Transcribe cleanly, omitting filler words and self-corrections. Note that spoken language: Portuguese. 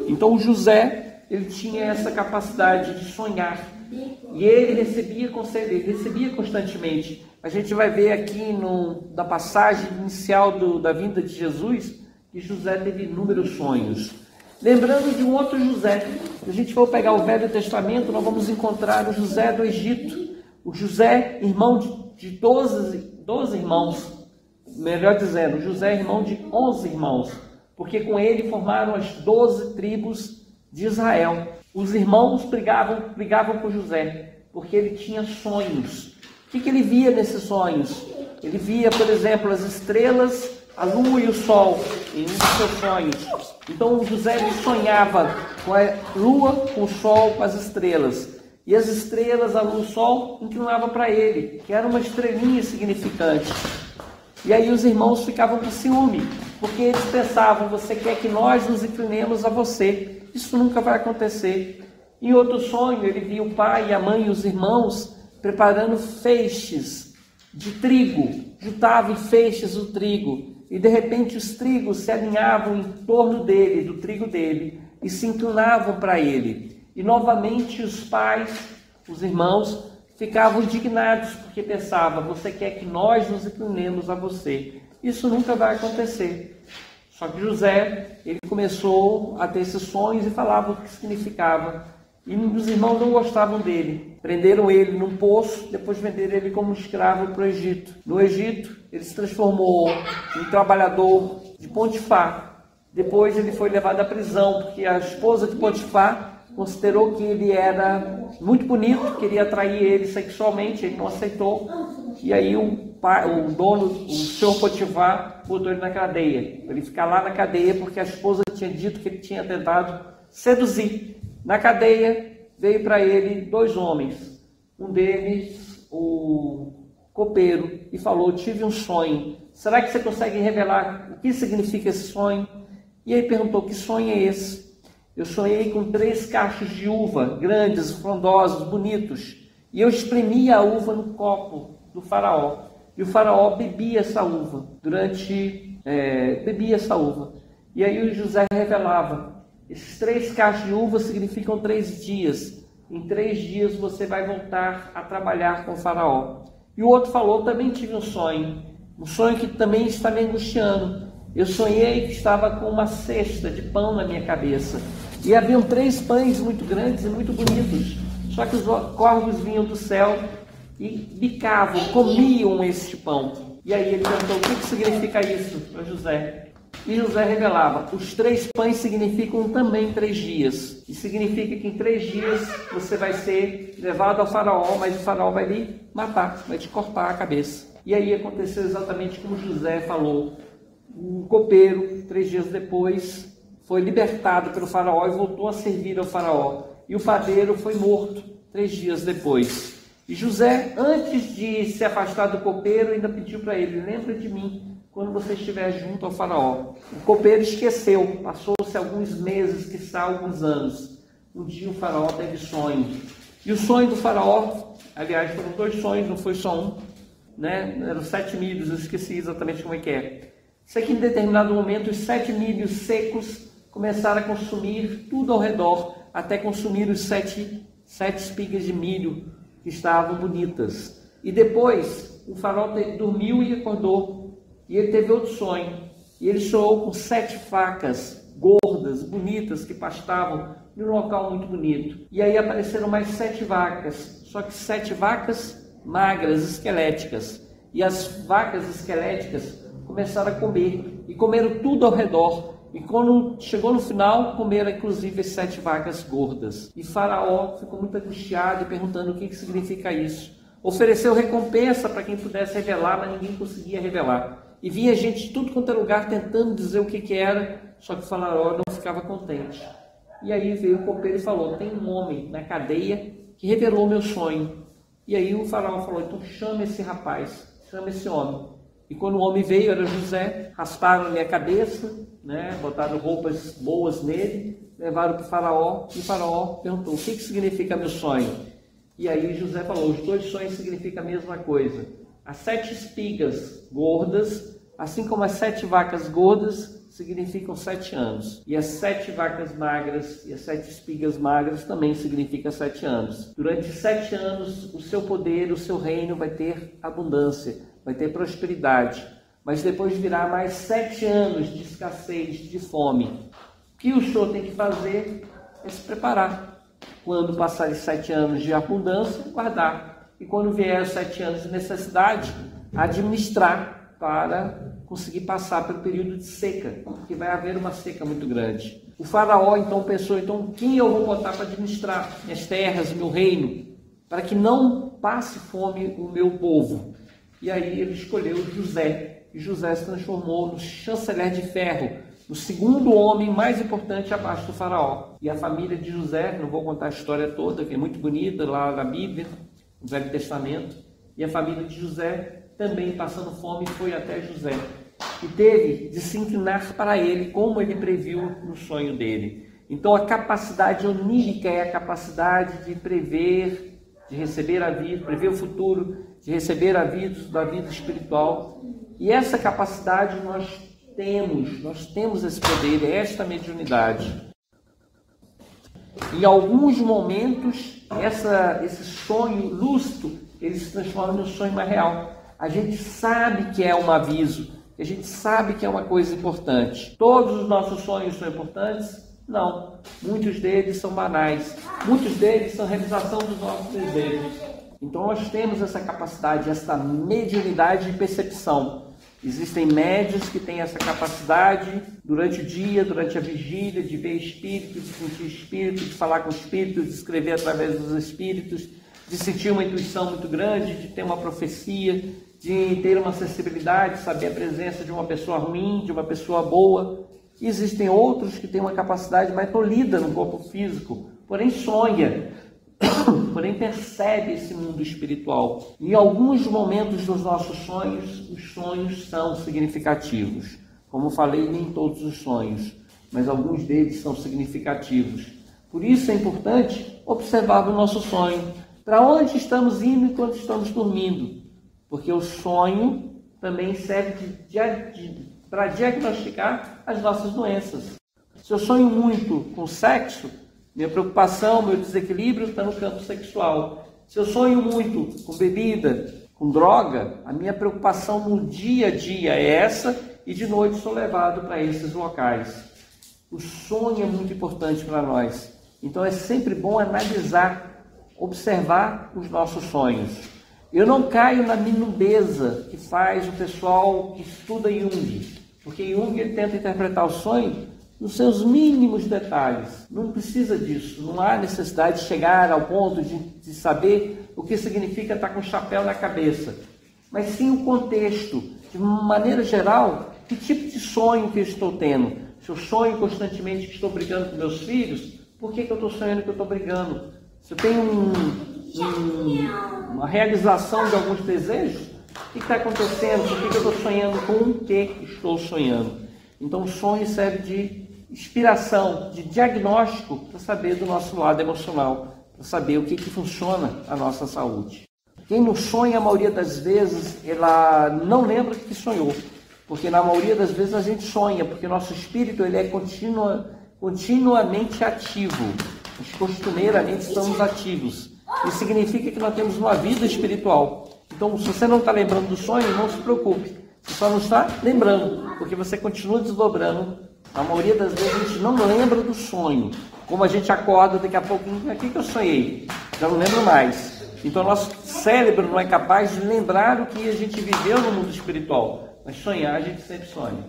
Então o José, ele tinha essa capacidade de sonhar. E ele recebia conselho, ele recebia constantemente. A gente vai ver aqui na passagem inicial da vinda de Jesus, que José teve inúmeros sonhos. Lembrando de um outro José, se a gente for pegar o Velho Testamento, nós vamos encontrar o José do Egito. O José, irmão de 12 irmãos, melhor dizendo, José irmão de 11 irmãos, porque com ele formaram as 12 tribos de Israel. Os irmãos brigavam com José, porque ele tinha sonhos. O que ele via nesses sonhos? Ele via, por exemplo, as estrelas, a lua e o sol em um dos seus sonhos. Então José sonhava com a lua, com o sol, com as estrelas. E as estrelas, a lua e o sol inclinavam para ele, que era uma estrelinha significante. E aí os irmãos ficavam com ciúme, porque eles pensavam, você quer que nós nos inclinemos a você. Isso nunca vai acontecer. Em outro sonho, ele via o pai, a mãe e os irmãos preparando feixes de trigo, juntavam em feixes o trigo, e de repente os trigos se alinhavam em torno dele, do trigo dele, e se inclinavam para ele. E novamente os pais, os irmãos, ficavam indignados, porque pensavam, você quer que nós nos inclinemos a você. Isso nunca vai acontecer. Só que José, ele começou a ter esses sonhos e falava o que significava. E os irmãos não gostavam dele. Prenderam ele num poço, depois venderam ele como escravo para o Egito. No Egito, ele se transformou em trabalhador de Potifar. Depois ele foi levado à prisão, porque a esposa de Potifar considerou que ele era muito bonito, queria atrair ele sexualmente, ele não aceitou. E aí o dono, o senhor Potifar, botou ele na cadeia. Ele ficar lá na cadeia porque a esposa tinha dito que ele tinha tentado seduzir. Na cadeia veio para ele 2 homens, um deles o copeiro, e falou, tive um sonho, será que você consegue revelar o que significa esse sonho? E aí perguntou, que sonho é esse? Eu sonhei com 3 cachos de uva, grandes, frondosos, bonitos, e eu espremia a uva no copo do faraó, e o faraó bebia essa uva, bebia essa uva, e aí o José revelava, esses 3 cachos de uva significam 3 dias. Em 3 dias você vai voltar a trabalhar com o faraó. E o outro falou, também tive um sonho que também está me angustiando. Eu sonhei que estava com uma cesta de pão na minha cabeça. E haviam 3 pães muito grandes e muito bonitos. Só que os corvos vinham do céu e bicavam, comiam este pão. E aí ele perguntou, o que significa isso para José? E José revelava, os 3 pães significam também 3 dias. E significa que em 3 dias você vai ser levado ao faraó, mas o faraó vai lhe matar, vai te cortar a cabeça. E aí aconteceu exatamente como José falou. O copeiro, 3 dias depois, foi libertado pelo faraó e voltou a servir ao faraó. E o padeiro foi morto 3 dias depois. E José, antes de se afastar do copeiro, ainda pediu para ele, lembra de mim quando você estiver junto ao faraó. O copeiro esqueceu, passou-se alguns meses, quiçá alguns anos. Um dia o faraó teve sonho. E o sonho do faraó, aliás, foram 2 sonhos, não foi só um, né? Eram 7 milhos, eu esqueci exatamente como é que é. Sei que em determinado momento os 7 milhos secos começaram a consumir tudo ao redor, até consumir os 7 espigas de milho que estavam bonitas. E depois o faraó dormiu e acordou. E ele teve outro sonho, e ele sonhou com 7 vacas gordas, bonitas, que pastavam num local muito bonito. E aí apareceram mais 7 vacas, só que 7 vacas magras, esqueléticas. E as vacas esqueléticas começaram a comer, e comeram tudo ao redor. E quando chegou no final, comeram inclusive as 7 vacas gordas. E Faraó ficou muito angustiado e perguntando o que significa isso. Ofereceu recompensa para quem pudesse revelar, mas ninguém conseguia revelar. E vinha gente de tudo quanto é lugar tentando dizer o que era, só que o faraó não ficava contente. E aí veio o copeiro e falou, tem um homem na cadeia que revelou meu sonho. E aí o faraó falou, então chama esse rapaz, chama esse homem. E quando o homem veio, era José, rasparam-lhe a cabeça, né, botaram roupas boas nele, levaram para o faraó, e o faraó perguntou, o que significa meu sonho? E aí José falou, os 2 sonhos significam a mesma coisa. As 7 espigas gordas, assim como as 7 vacas gordas, significam 7 anos. E as 7 vacas magras e as 7 espigas magras também significam 7 anos. Durante 7 anos, o seu poder, o seu reino vai ter abundância, vai ter prosperidade. Mas depois virá mais 7 anos de escassez, de fome. O que o senhor tem que fazer é se preparar. Quando passar os 7 anos de abundância, guardar. E quando vier os 7 anos de necessidade, administrar para conseguir passar pelo período de seca, porque vai haver uma seca muito grande. O faraó então pensou, então quem eu vou botar para administrar minhas terras, meu reino, para que não passe fome o meu povo? E aí ele escolheu José, e José se transformou no chanceler de ferro, o segundo homem mais importante abaixo do faraó. E a família de José, não vou contar a história toda, que é muito bonita, lá na Bíblia, no Velho Testamento, e a família de José, também passando fome, foi até José. E teve de se inclinar para ele, como ele previu no sonho dele. Então a capacidade onírica é a capacidade de prever, de receber a vida, prever o futuro, de receber a vida, da vida espiritual. E essa capacidade nós temos esse poder, é esta mediunidade. Em alguns momentos, esse sonho lúcido, ele se transforma num sonho mais real. A gente sabe que é um aviso, a gente sabe que é uma coisa importante. Todos os nossos sonhos são importantes? Não. Muitos deles são banais. Muitos deles são realização dos nossos desejos. Então nós temos essa capacidade, essa mediunidade de percepção. Existem médiuns que têm essa capacidade durante o dia, durante a vigília, de ver espíritos, de sentir espíritos, de falar com espíritos, de escrever através dos espíritos, de sentir uma intuição muito grande, de ter uma profecia, de ter uma sensibilidade, de saber a presença de uma pessoa ruim, de uma pessoa boa. E existem outros que têm uma capacidade mais tolhida no corpo físico, porém sonha, porém percebe esse mundo espiritual. Em alguns momentos dos nossos sonhos, os sonhos são significativos. Como falei, nem todos os sonhos, mas alguns deles são significativos. Por isso é importante observar o nosso sonho. Para onde estamos indo enquanto estamos dormindo? Porque o sonho também serve para diagnosticar as nossas doenças. Se eu sonho muito com sexo, minha preocupação, meu desequilíbrio está no campo sexual. Se eu sonho muito com bebida, com droga, a minha preocupação no dia a dia é essa, e de noite sou levado para esses locais. O sonho é muito importante para nós. Então é sempre bom analisar, observar os nossos sonhos. Eu não caio na minudeza que faz o pessoal que estuda Jung, porque Jung ele tenta interpretar o sonho nos seus mínimos detalhes. Não precisa disso, não há necessidade de chegar ao ponto de saber o que significa estar com o chapéu na cabeça, mas sim o contexto, de maneira geral, que tipo de sonho que eu estou tendo. Se eu sonho constantemente que estou brigando com meus filhos, por que eu estou sonhando que eu estou brigando? Se eu tenho uma realização de alguns desejos, o que está acontecendo? Por que eu estou sonhando com o que estou sonhando? Então o sonho serve de inspiração, de diagnóstico para saber do nosso lado emocional, para saber o que funciona a nossa saúde. Quem não sonha, a maioria das vezes, ela não lembra o que sonhou, porque na maioria das vezes a gente sonha, porque nosso espírito ele é continuamente ativo, nós costumeiramente estamos ativos. Isso significa que nós temos uma vida espiritual. Então, se você não está lembrando do sonho, não se preocupe. Você só não está lembrando, porque você continua desdobrando. A maioria das vezes a gente não lembra do sonho. Como a gente acorda daqui a pouquinho, o que eu sonhei? Já não lembro mais. Então, nosso cérebro não é capaz de lembrar o que a gente viveu no mundo espiritual. Mas sonhar, a gente sempre sonha.